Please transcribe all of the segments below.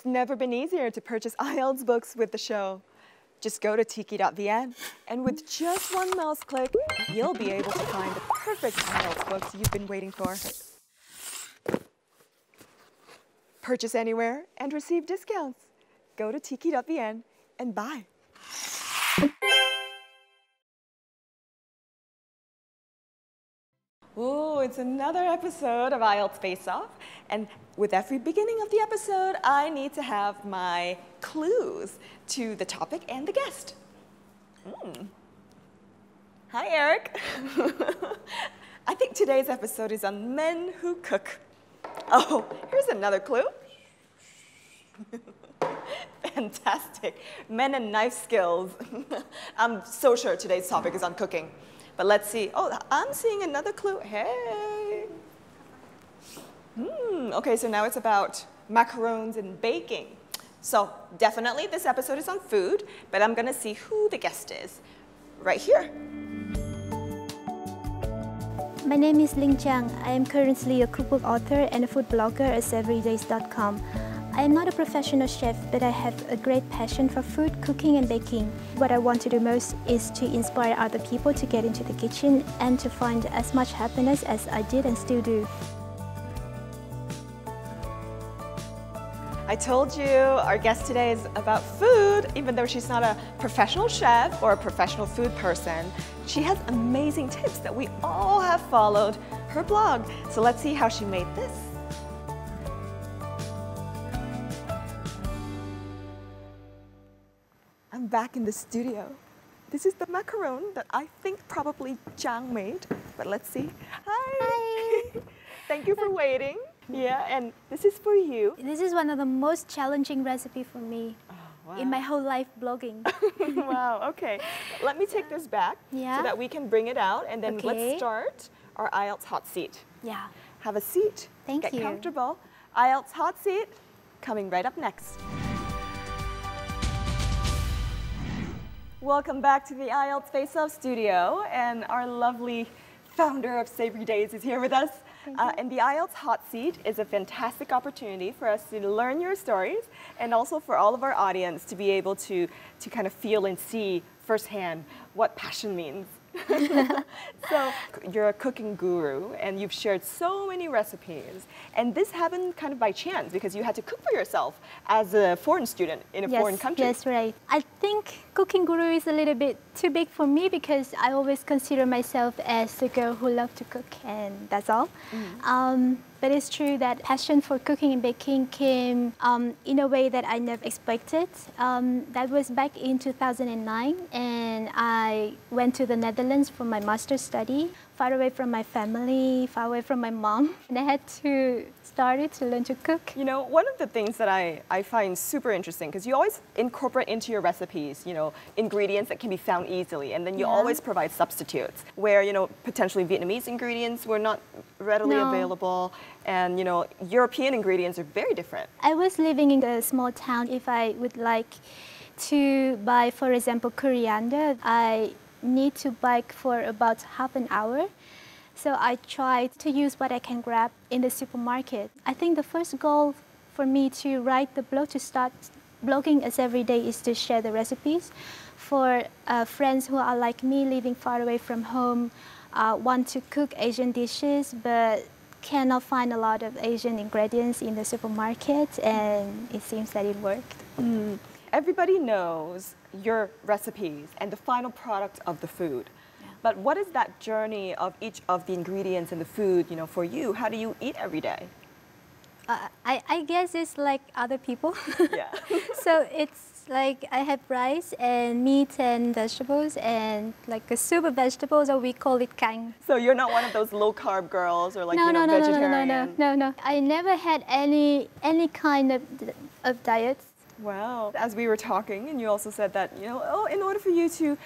It's never been easier to purchase IELTS books with the show. Just go to tiki.vn, and with just one mouse click, you'll be able to find the perfect IELTS books you've been waiting for. Purchase anywhere and receive discounts. Go to tiki.vn and buy. Ooh, it's another episode of IELTS Face-Off, and with every beginning of the episode, I need to have my clues to the topic and the guest. Hi, Eric. I think today's episode is on men who cook. Oh, here's another clue. Fantastic. Men and knife skills. I'm so sure today's topic is on cooking. But let's see. Oh, I'm seeing another clue. Hey. Okay, so now it's about macarons and baking. So definitely this episode is on food, but I'm going to see who the guest is right here. My name is Linh Trang. I am currently a cookbook author and a food blogger at Savoury.com. I am not a professional chef, but I have a great passion for food, cooking and baking. What I want to do most is to inspire other people to get into the kitchen and to find as much happiness as I did and still do. I told you our guest today is about food. Even though she's not a professional chef or a professional food person, she has amazing tips that we all have followed her blog. So let's see how she made this. I'm back in the studio. This is the macaron that I think probably Trang made, but let's see. Hi! Hi! Thank you for waiting. Yeah, and this is for you. This is one of the most challenging recipes for me in my whole life blogging. Wow, okay. Let me take this back so that we can bring it out, and then let's start our IELTS hot seat. Yeah. Have a seat. Thank you. Get comfortable. IELTS hot seat coming right up next. Welcome back to the IELTS Face-Off studio, and our lovely founder of Savoury Days is here with us. And the IELTS hot seat is a fantastic opportunity for us to learn your stories, and also for all of our audience to be able to kind of feel and see firsthand what passion means. So you're a cooking guru, and you've shared so many recipes, and this happened kind of by chance because you had to cook for yourself as a foreign student in a foreign country. Yes, right. I think cooking guru is a little bit too big for me because I always consider myself as a girl who loves to cook, and that's all. But it's true that passion for cooking and baking came in a way that I never expected. That was back in 2009, and I went to the Netherlands for my master's study, far away from my family, far away from my mom, and I had to start to learn to cook. You know, one of the things that I find super interesting, because you always incorporate into your recipes, you know, ingredients that can be found easily, and then you always provide substitutes, where, you know, potentially Vietnamese ingredients were not readily available, and, you know, European ingredients are very different. I was living in a small town. If I would like to buy, for example, coriander, I need to bike for about half an hour. So I try to use what I can grab in the supermarket. I think the first goal for me to write the blog, to start blogging as every day, is to share the recipes for friends who are like me, living far away from home, want to cook Asian dishes, but cannot find a lot of Asian ingredients in the supermarket, and it seems that it worked. Everybody knows your recipes and the final product of the food. But what is that journey of each of the ingredients in the food, you know, for you? How do you eat every day? I guess it's like other people. Yeah. So it's like I have rice and meat and vegetables and like a soup of vegetables, or we call it cánh. So you're not one of those low-carb girls or like, vegetarian? No. I never had any kind of diet. Wow. As we were talking, and you also said that, you know, in order for you to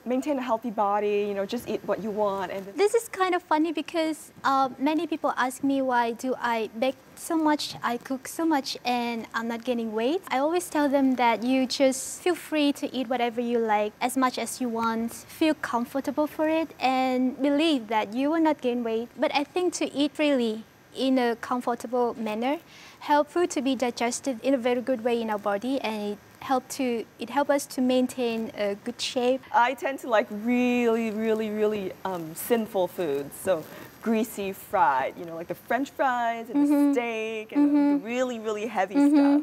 maintain a healthy body, you know, just eat what you want. And this is kind of funny because many people ask me why do I bake so much, I cook so much, and I'm not gaining weight. I always tell them that you just feel free to eat whatever you like, as much as you want, feel comfortable for it, and believe that you will not gain weight. But I think to eat freely in a comfortable manner, help food to be digested in a very good way in our body, and it help us to maintain a good shape. I tend to like really sinful foods. So greasy fried, you know, like the French fries and the steak and the really heavy stuff.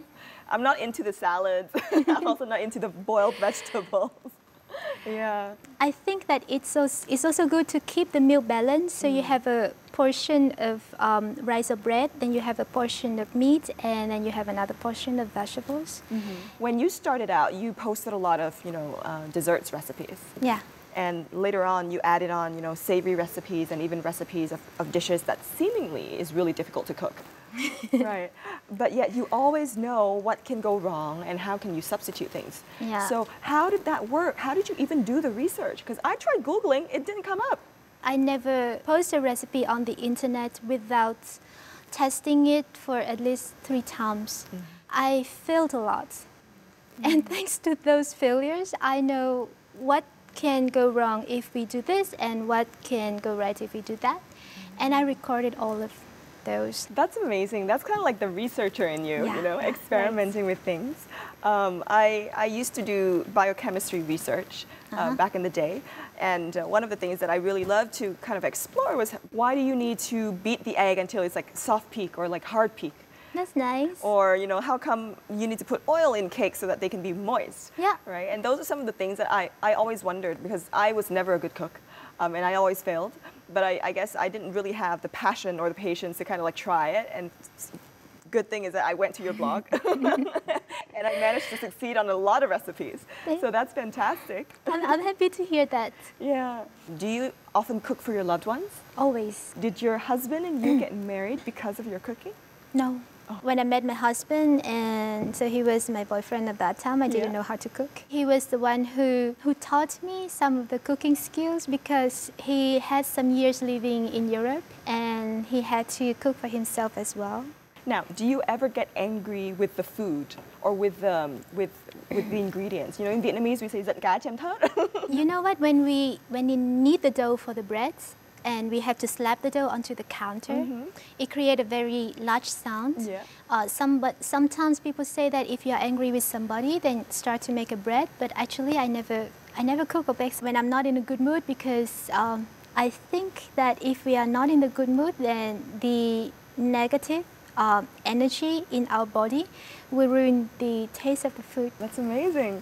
I'm not into the salads. I'm also not into the boiled vegetables. Yeah. I think that it's also good to keep the meal balanced. So you have a portion of rice or bread, then you have a portion of meat, and then you have another portion of vegetables. When you started out, you posted a lot of, you know, desserts recipes. Yeah. And later on, you added on, you know, savory recipes and even recipes of dishes that seemingly is really difficult to cook. Right. But yet you always know what can go wrong and how can you substitute things. Yeah. So how did that work? How did you even do the research? Because I tried Googling, it didn't come up. I never post a recipe on the internet without testing it for at least 3 times. I failed a lot. And thanks to those failures, I know what can go wrong if we do this and what can go right if we do that. And I recorded all of those. That's amazing. That's kind of like the researcher in you, you know, experimenting with things. I used to do biochemistry research back in the day. And one of the things that I really loved to kind of explore was, why do you need to beat the egg until it's like soft peak or like hard peak? That's nice. Or, you know, how come you need to put oil in cakes so that they can be moist? Yeah. Right? And those are some of the things that I always wondered, because I was never a good cook and I always failed. But I guess I didn't really have the passion or the patience to kind of like try it. And good thing is that I went to your blog and I managed to succeed on a lot of recipes. So that's fantastic. I'm happy to hear that. Yeah. Do you often cook for your loved ones? Always. Did your husband and you get married because of your cooking? No. When I met my husband, and so he was my boyfriend at that time, I didn't know how to cook. He was the one who taught me some of the cooking skills, because he had some years living in Europe and he had to cook for himself as well. Now, do you ever get angry with the food or with the ingredients? You know, in Vietnamese we say "giận cá chém thớt." You know what? When we knead the dough for the breads, and we have to slap the dough onto the counter, it creates a very large sound. Yeah. But sometimes people say that if you're angry with somebody, then start to make a bread. But actually, I never cook or bake when I'm not in a good mood, because I think that if we are not in a good mood, then the negative energy in our body will ruin the taste of the food. That's amazing.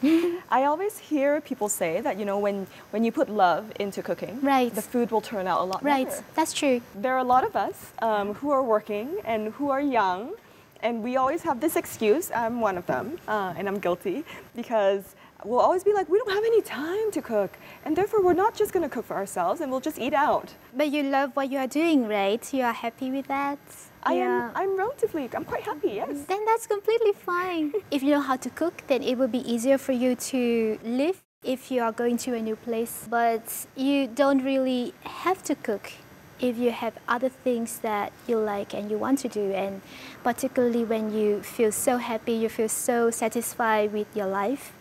I always hear people say that, you know, when you put love into cooking, the food will turn out a lot better. Right, that's true. There are a lot of us who are working and who are young, and we always have this excuse. I'm one of them, and I'm guilty, because we'll always be like, we don't have any time to cook, and therefore we're not just going to cook for ourselves and we'll just eat out. But you love what you are doing, right? You are happy with that? I'm quite happy, yes. Then that's completely fine. If you know how to cook, then it will be easier for you to live if you are going to a new place. But you don't really have to cook if you have other things that you like and you want to do. And particularly when you feel so happy, you feel so satisfied with your life,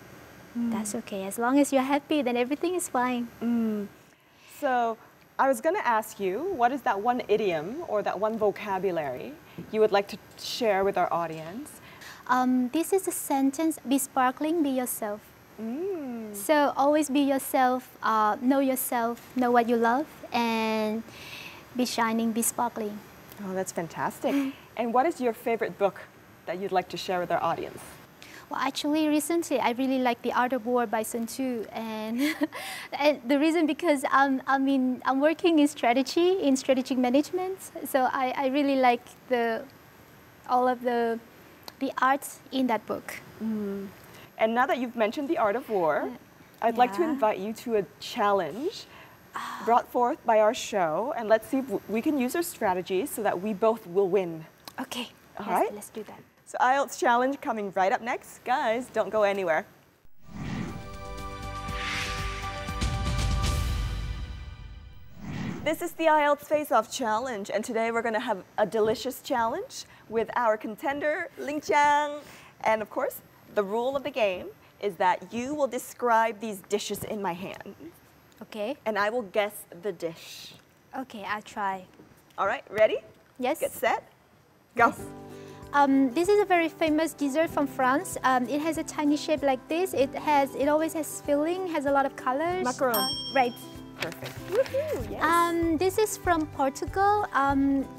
that's okay. As long as you're happy, then everything is fine. So I was going to ask you, what is that one idiom or that one vocabulary you would like to share with our audience? This is a sentence: be sparkling, be yourself. So always be yourself, know what you love, and be shining, be sparkling. Oh, that's fantastic. And what is your favorite book that you'd like to share with our audience? Well, actually, recently I really like The Art of War by Sun Tzu, and the reason because I'm working in strategic management, so I really like all of the arts in that book. And now that you've mentioned The Art of War, I'd like to invite you to a challenge brought forth by our show, and let's see if we can use our strategies so that we both will win. Okay, all right, let's do that. So IELTS challenge coming right up next. Guys, don't go anywhere. This is the IELTS Face-Off challenge, and today we're going to have a delicious challenge with our contender, Linh Trang. And of course, the rule of the game is that you will describe these dishes in my hand. Okay. And I will guess the dish. Okay, I'll try. All right, ready? Yes. Get set. Go. Yes. This is a very famous dessert from France. It has a tiny shape like this. It always has filling, has a lot of colors. Macaron. Right. Perfect. Woohoo, yes. This is from Portugal.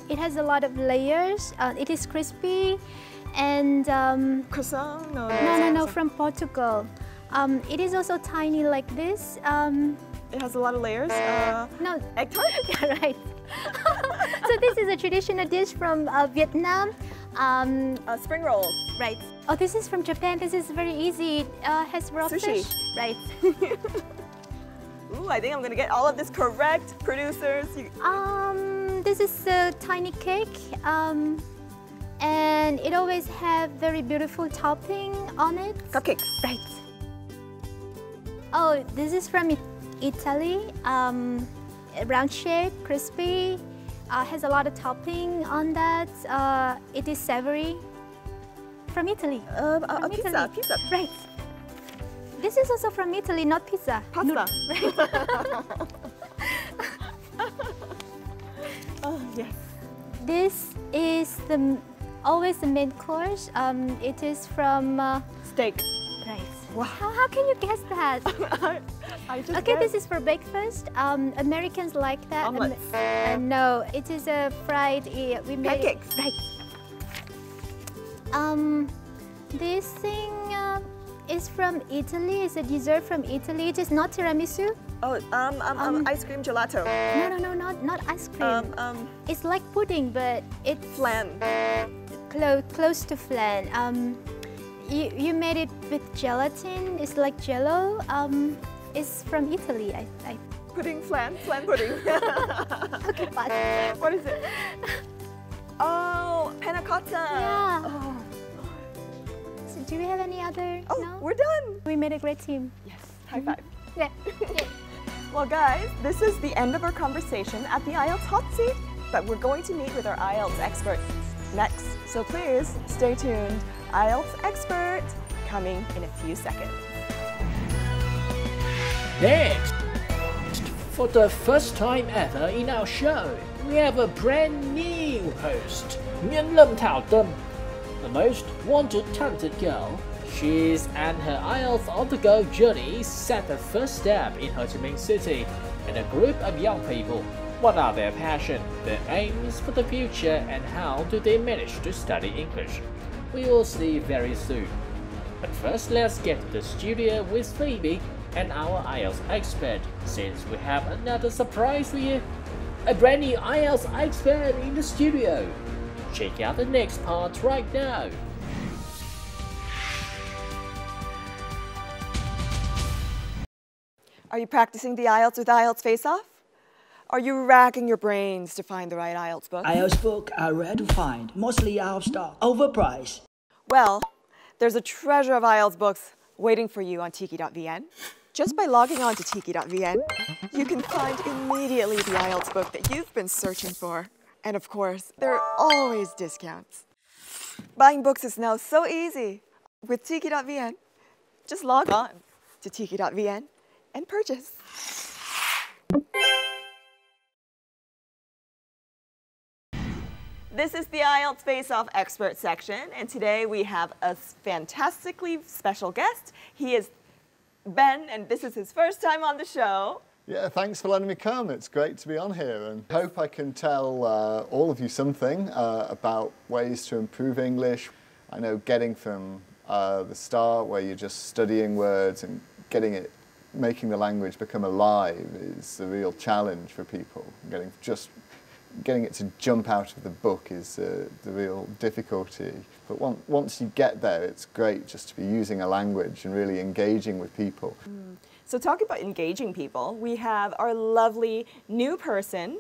It has a lot of layers. It is crispy, and Croissant? no, from Portugal. It is also tiny like this. It has a lot of layers. No, Egg tart? yeah, right. So this is a traditional dish from Vietnam. Spring rolls. Right. Oh, this is from Japan. This is very easy. It has raw Sushi. fish. Right. Ooh, I think I'm gonna get all of this correct, producers. This is a tiny cake, and it always have very beautiful topping on it. Cupcakes. Right. Oh, this is from Italy. Round shape, crispy, has a lot of topping on that. It is Savoury. From Italy. A pizza. Right. This is also from Italy, not pizza. Pasta. Right. Oh, yes. This is always the main course. It is from Steak. right. Wow. How can you guess that? I just Okay, guessed. this is for breakfast. Americans like that. Omelets. No, it is a fried. We made Pancakes. it right. This thing is from Italy. It's a dessert from Italy. It is not tiramisu. Oh, ice cream gelato. No, not ice cream. It's like pudding, but it's Flan. close to flan. You made it with gelatin. It's like jello. It's from Italy. I Pudding, flan pudding. okay, but What is it? Oh, panna cotta. yeah. Oh, So do we have any other? oh, No? we're done. We made a great team. Yes, high five. Yeah. Well, guys, this is the end of our conversation at the IELTS hot seat, but we're going to meet with our IELTS expert next. So please stay tuned. IELTS expert coming in a few seconds. Next, for the first time ever in our show, we have a brand new host, Nguyễn Lâm Thảo Tâm, the most wanted talented girl. She's and her IELTS on the go journey set the first step in Ho Chi Minh City and a group of young people. What are their passion, their aims for the future, and how do they manage to study English? We will see very soon. But first, let's get to the studio with Phoebe and our IELTS expert, since we have another surprise for you. A brand new IELTS expert in the studio. Check out the next part right now. Are you practicing the IELTS with IELTS Face-Off? Are you racking your brains to find the right IELTS book? IELTS books are rare to find, mostly out of stock, overpriced. Well, there's a treasure of IELTS books waiting for you on tiki.vn. Just by logging on to tiki.vn, you can find immediately the IELTS book that you've been searching for. And of course, there are always discounts. Buying books is now so easy. With tiki.vn, just log on to tiki.vn and purchase. This is the IELTS Face-Off expert section, and today we have a fantastically special guest. He is Ben, and this is his first time on the show. Yeah, thanks for letting me come. It's great to be on here, and hope I can tell all of you something about ways to improve English. I know getting from the start, where you're just studying words and making the language become alive is a real challenge for people. Getting it to jump out of the book is the real difficulty. But once you get there, it's great just to be using a language and really engaging with people. So talking about engaging people, we have our lovely new person,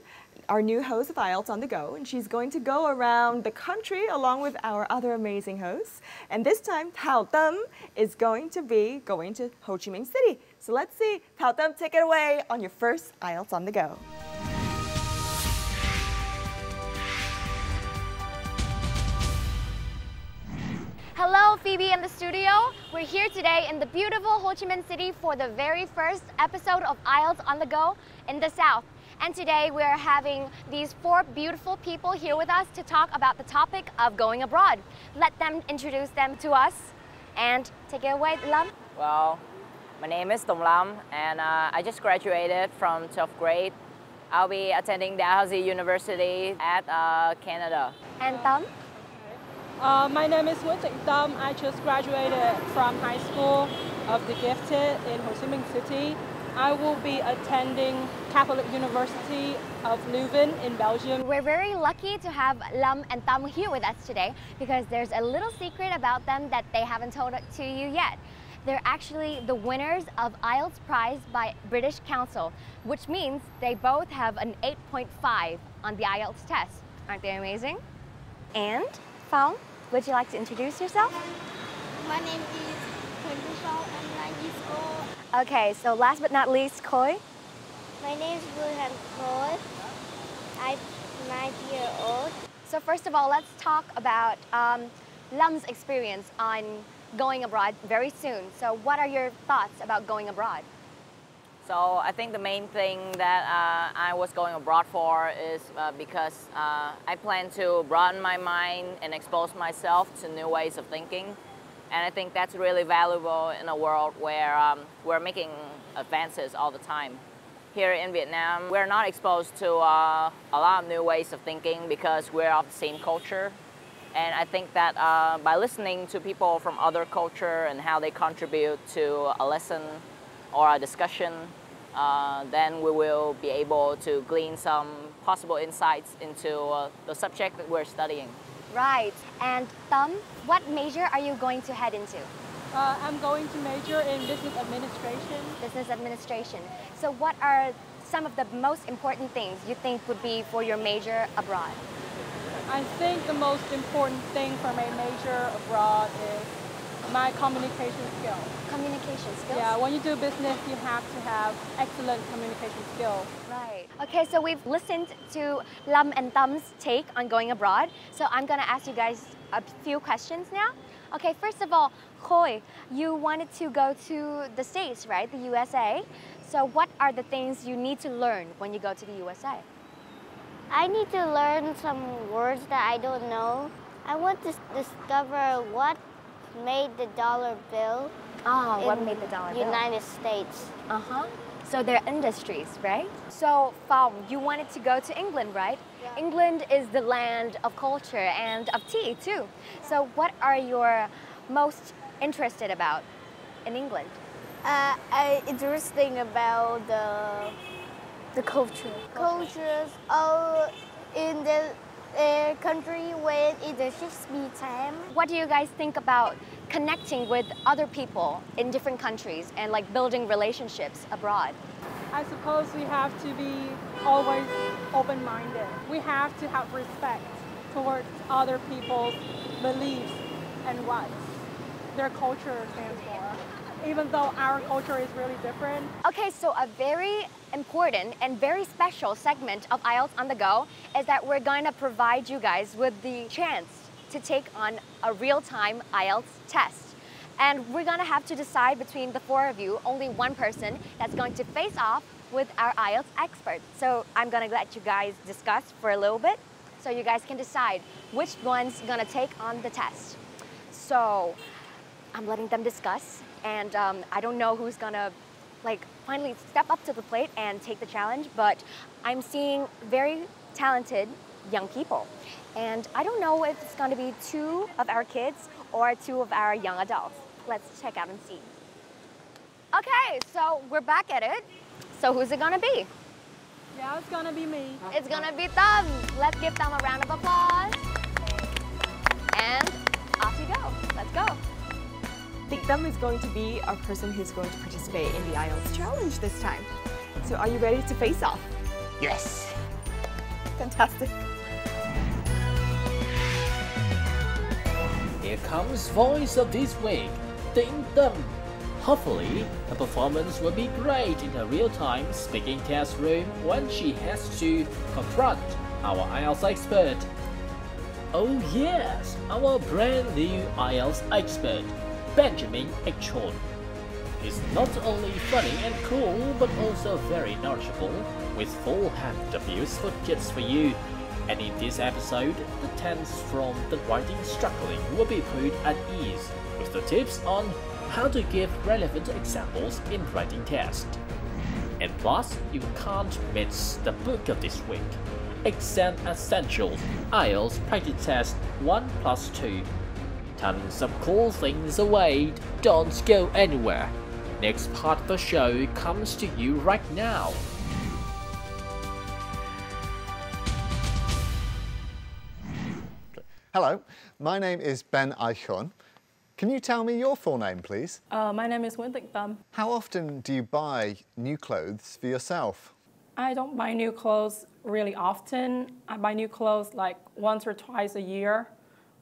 our new host of IELTS on the Go, and she's going to go around the country along with our other amazing hosts. And this time, Thảo Tâm is going to be going to Ho Chi Minh City. So let's see, Thảo Tâm, take it away on your first IELTS on the Go. Hello, Phoebe in the studio. We're here today in the beautiful Ho Chi Minh City for the very first episode of IELTS on the Go in the South. And today we're having these 4 beautiful people here with us to talk about the topic of going abroad. Let them introduce them to us and take it away, Lâm. Well, my name is Tùng Lâm and I just graduated from 12th grade. I'll be attending Dalhousie University at Canada. And Tâm? My name is Nguyễn Lâm. I just graduated from high school of the Gifted in Ho Chi Minh City. I will be attending Catholic University of Leuven in Belgium. We're very lucky to have Lâm and Tâm here with us today because there's a little secret about them that they haven't told it to you yet. They're actually the winners of IELTS prize by British Council, which means they both have an 8.5 on the IELTS test. Aren't they amazing? And Phong, would you like to introduce yourself? My name is Phong. I'm 9 years old. Okay, so last but not least, Khôi. My name is Wilhelm Khôi. I'm 9 years old. So first of all, let's talk about Lâm experience on going abroad very soon. So what are your thoughts about going abroad? So I think the main thing that I was going abroad for is because I plan to broaden my mind and expose myself to new ways of thinking. And I think that's really valuable in a world where we're making advances all the time. Here in Vietnam, we're not exposed to a lot of new ways of thinking because we're of the same culture. And I think that by listening to people from other culture and how they contribute to a lesson or a discussion, then we will be able to glean some possible insights into the subject that we're studying. Right. And Tâm, what major are you going to head into? I'm going to major in business administration. Business administration. So what are some of the most important things you think would be for your major abroad? I think the most important thing for my major abroad is my communication skills. Communication skills? Yeah, when you do business, you have to have excellent communication skills. Right. Okay, so we've listened to Lâm and Tham's take on going abroad. So I'm going to ask you guys a few questions now. Okay, first of all, Khôi, you wanted to go to the States, right? The USA. So what are the things you need to learn when you go to the USA? I need to learn some words that I don't know. I want to discover what made the dollar bill. Oh, what made the dollar bill? United States. Uh-huh. So they're industries, right? So, Phong, you wanted to go to England, right? Yeah. England is the land of culture and of tea, too. So what are you most interested about in England? I'm interested about the culture. Cultures in the country when it's the Shakespeare time. What do you guys think about connecting with other people in different countries and like building relationships abroad? I suppose we have to be always open-minded. We have to have respect towards other people's beliefs and what their culture stands for, even though our culture is really different. Okay, so a very important and very special segment of IELTS on the Go is that we're going to provide you guys with the chance to take on a real-time IELTS test. And we're going to have to decide between the 4 of you, only one person that's going to face off with our IELTS expert. So I'm going to let you guys discuss for a little bit so you guys can decide which one's going to take on the test. So I'm letting them discuss, and I don't know who's going to finally step up to the plate and take the challenge, but I'm seeing very talented young people. And I don't know if it's going to be 2 of our kids or 2 of our young adults. Let's check out and see. Okay, so we're back at it. So who's it gonna be? Yeah, it's gonna be me. It's gonna be Tâm. Let's give Tâm a round of applause. And off you go. Let's go. I think Tâm is going to be our person who's going to participate in the IELTS challenge this time. So are you ready to face off? Yes. Fantastic. Here comes voice of this week, Tính Tâm. Hopefully, her performance will be great in her real-time speaking test room when she has to confront our IELTS expert. Oh yes, our brand new IELTS expert, Benjamin Achon. He's not only funny and cool, but also very knowledgeable, with full hand of useful tips for you. And in this episode, the tense from the writing struggling will be put at ease with the tips on how to give relevant examples in writing test. And plus, you can't miss the book of this week, Exam Essentials IELTS Practice Test 1+2. Tons of cool things await, don't go anywhere. Next part of the show comes to you right now. Hello, my name is Ben Eichhorn. Can you tell me your full name, please? My name is Nguyễn Lâm Thảo Tâm. How often do you buy new clothes for yourself? I don't buy new clothes really often. I buy new clothes like once or twice a year,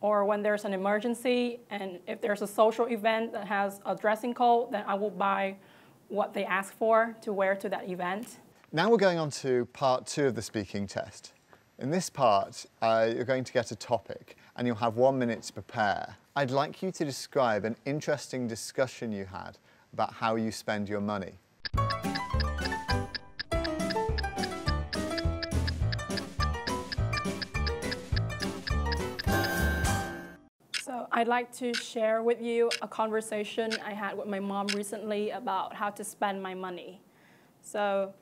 or when there's an emergency, and if there's a social event that has a dressing code, then I will buy what they ask for to wear to that event. Now we're going on to part 2 of the speaking test. In this part, you're going to get a topic and you'll have 1 minute to prepare. I'd like you to describe an interesting discussion you had about how you spend your money. So I'd like to share with you a conversation I had with my mom recently about how to spend my money. So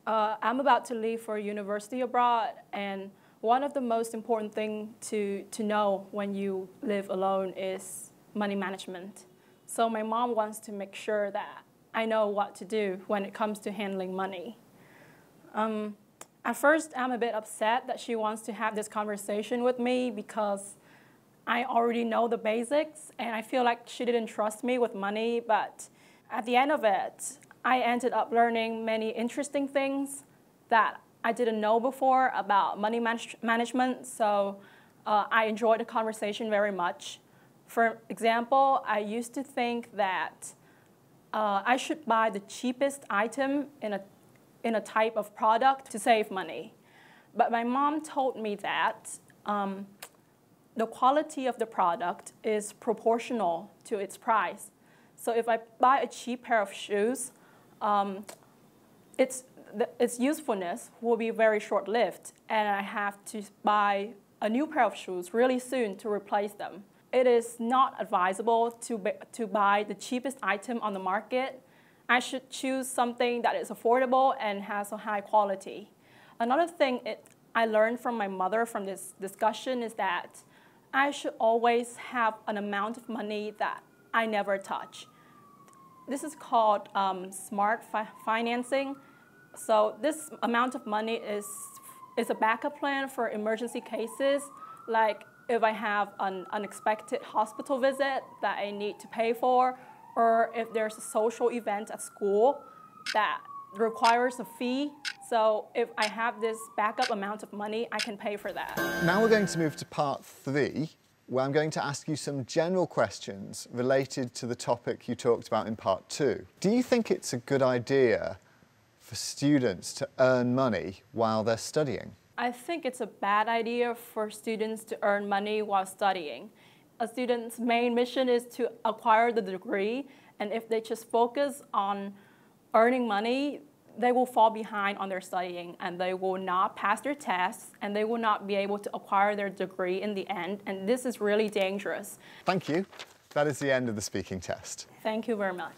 I'm about to leave for university abroad, and one of the most important things to know when you live alone is money management. So my mom wants to make sure that I know what to do when it comes to handling money. At first, I'm a bit upset that she wants to have this conversation with me because I already know the basics, and I feel like she didn't trust me with money, but at the end of it, I ended up learning many interesting things that I didn't know before about money management, so I enjoyed the conversation very much. For example, I used to think that I should buy the cheapest item in a type of product to save money. But my mom told me that the quality of the product is proportional to its price. So if I buy a cheap pair of shoes, its usefulness will be very short-lived, and I have to buy a new pair of shoes really soon to replace them. It is not advisable to buy the cheapest item on the market. I should choose something that is affordable and has a high quality. Another thing I learned from my mother from this discussion is that I should always have an amount of money that I never touch. This is called smart financing. So this amount of money is a backup plan for emergency cases, like if I have an unexpected hospital visit that I need to pay for, or if there's a social event at school that requires a fee. So if I have this backup amount of money, I can pay for that. Now we're going to move to part 3, where I'm going to ask you some general questions related to the topic you talked about in part 2. Do you think it's a good idea for students to earn money while they're studying? I think it's a bad idea for students to earn money while studying. A student's main mission is to acquire the degree, and if they just focus on earning money, they will fall behind on their studying, and they will not pass their tests, and they will not be able to acquire their degree in the end, and this is really dangerous. Thank you. That is the end of the speaking test. Thank you very much.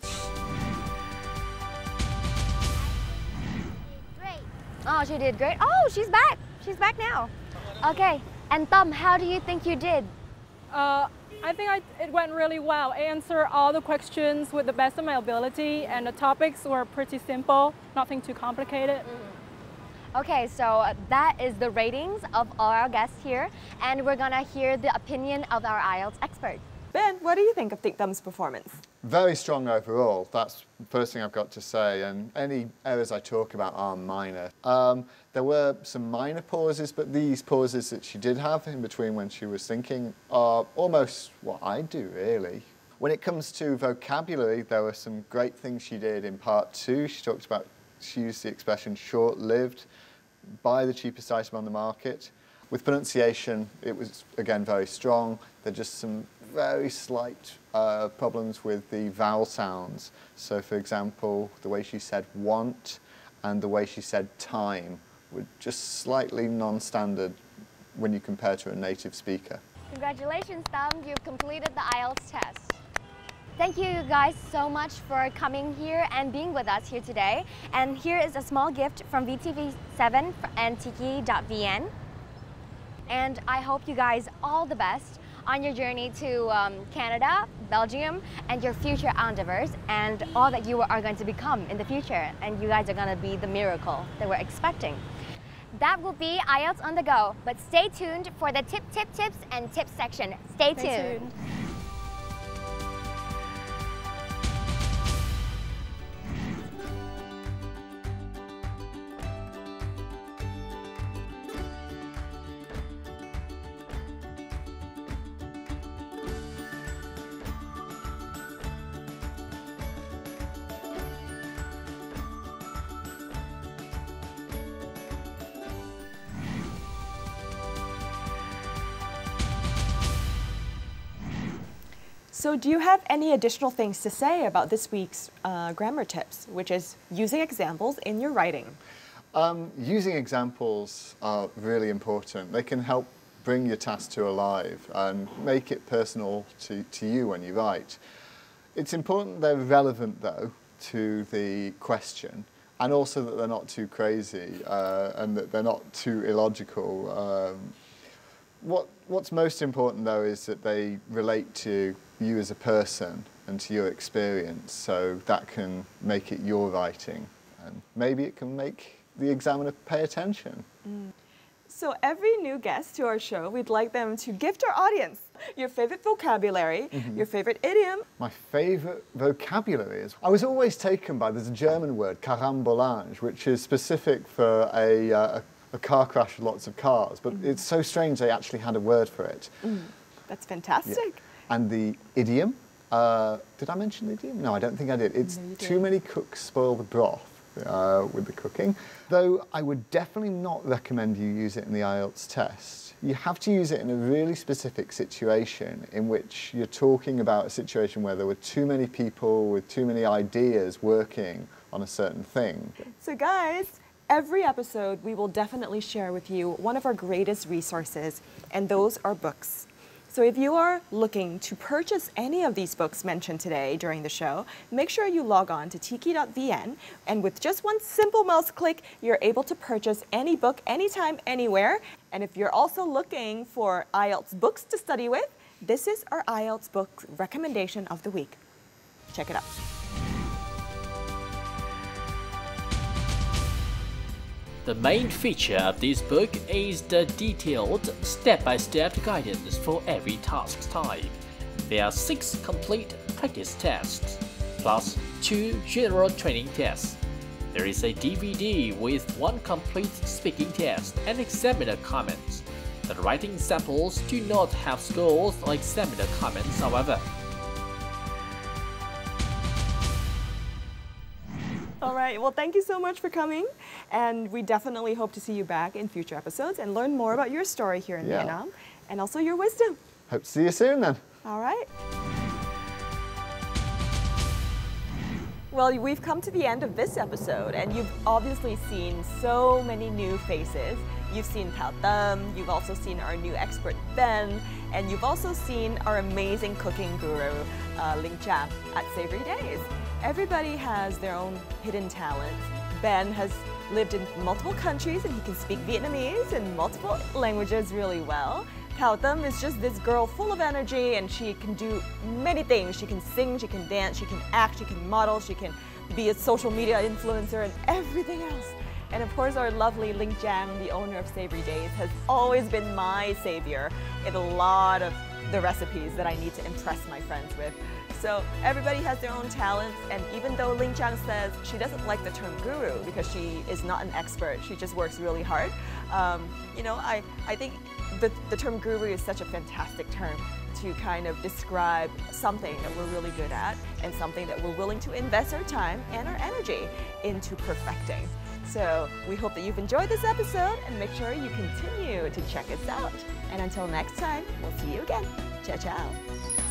Oh, she did great. Oh, she's back. She's back now. Okay, and Tâm, how do you think you did? I think it went really well. I answered all the questions with the best of my ability, and the topics were pretty simple, nothing too complicated. Okay, so that is the ratings of all our guests here, and we're gonna hear the opinion of our IELTS expert. Ben, what do you think of Thích Tâm performance? Very strong overall. That's the first thing I've got to say, and any errors I talk about are minor. There were some minor pauses, but these pauses that she did have in between when she was thinking are almost what I do, really. When it comes to vocabulary, there were some great things she did in part 2. She used the expression short-lived, buy the cheapest item on the market. With pronunciation, it was, again, very strong. There are just some very slight problems with the vowel sounds. So, for example, the way she said want and the way she said time were just slightly non-standard when you compare to a native speaker. Congratulations, Tâm, you've completed the IELTS test. Thank you guys so much for coming here and being with us here today. And here is a small gift from VTV7 and Tiki.vn. And I hope you guys all the best on your journey to Canada, Belgium, and your future endeavors, and all that you are going to become in the future. And you guys are going to be the miracle that we're expecting. That will be IELTS on the go, but stay tuned for the tips and tips section. Stay tuned. So do you have any additional things to say about this week's grammar tips, which is using examples in your writing? Using examples are really important. They can help bring your task to life and make it personal to you when you write. It's important they're relevant, though, to the question, and also that they're not too crazy and that they're not too illogical. What's most important, though, is that they relate to you as a person and to your experience, so that can make it your writing, and maybe it can make the examiner pay attention. So every new guest to our show, we'd like them to gift our audience your favorite vocabulary, your favorite idiom. My favorite vocabulary is, I was always taken by, there's a German word, carambolage, which is specific for a car crash with lots of cars, but it's so strange they actually had a word for it. That's fantastic. Yeah. And the idiom, did I mention the idiom? No, I don't think I did. It's too many cooks spoil the broth with the cooking. Though I would definitely not recommend you use it in the IELTS test. You have to use it in a really specific situation in which you're talking about a situation where there were too many people with too many ideas working on a certain thing. So guys, every episode we will definitely share with you one of our greatest resources, and those are books. So if you are looking to purchase any of these books mentioned today during the show, make sure you log on to tiki.vn, and with just one simple mouse click, you're able to purchase any book anytime, anywhere. And if you're also looking for IELTS books to study with, this is our IELTS book recommendation of the week. Check it out. The main feature of this book is the detailed, step-by-step guidance for every task type. There are 6 complete practice tests, plus 2 general training tests. There is a DVD with 1 complete speaking test and examiner comments. The writing samples do not have scores or examiner comments, however. All right, well, thank you so much for coming, and we definitely hope to see you back in future episodes and learn more about your story here in Vietnam, and also your wisdom. Hope to see you soon then. All right. Well, we've come to the end of this episode, and you've obviously seen so many new faces. You've seen Thảo Tâm, you've also seen our new expert Ben, and you've also seen our amazing cooking guru, Linh Trang, at Savoury Days. Everybody has their own hidden talents. Ben has lived in multiple countries and he can speak Vietnamese and multiple languages really well. Thảo Tâm is just this girl full of energy, and she can do many things. She can sing, she can dance, she can act, she can model, she can be a social media influencer and everything else. And of course, our lovely Linh Trang, the owner of Savoury Days, has always been my savior in a lot of the recipes that I need to impress my friends with. So everybody has their own talents, and even though Linh Trang says she doesn't like the term guru because she is not an expert, she just works really hard, you know, I think the term guru is such a fantastic term to kind of describe something that we're really good at and something that we're willing to invest our time and our energy into perfecting. So we hope that you've enjoyed this episode, and make sure you continue to check us out. And until next time, we'll see you again. Ciao, ciao.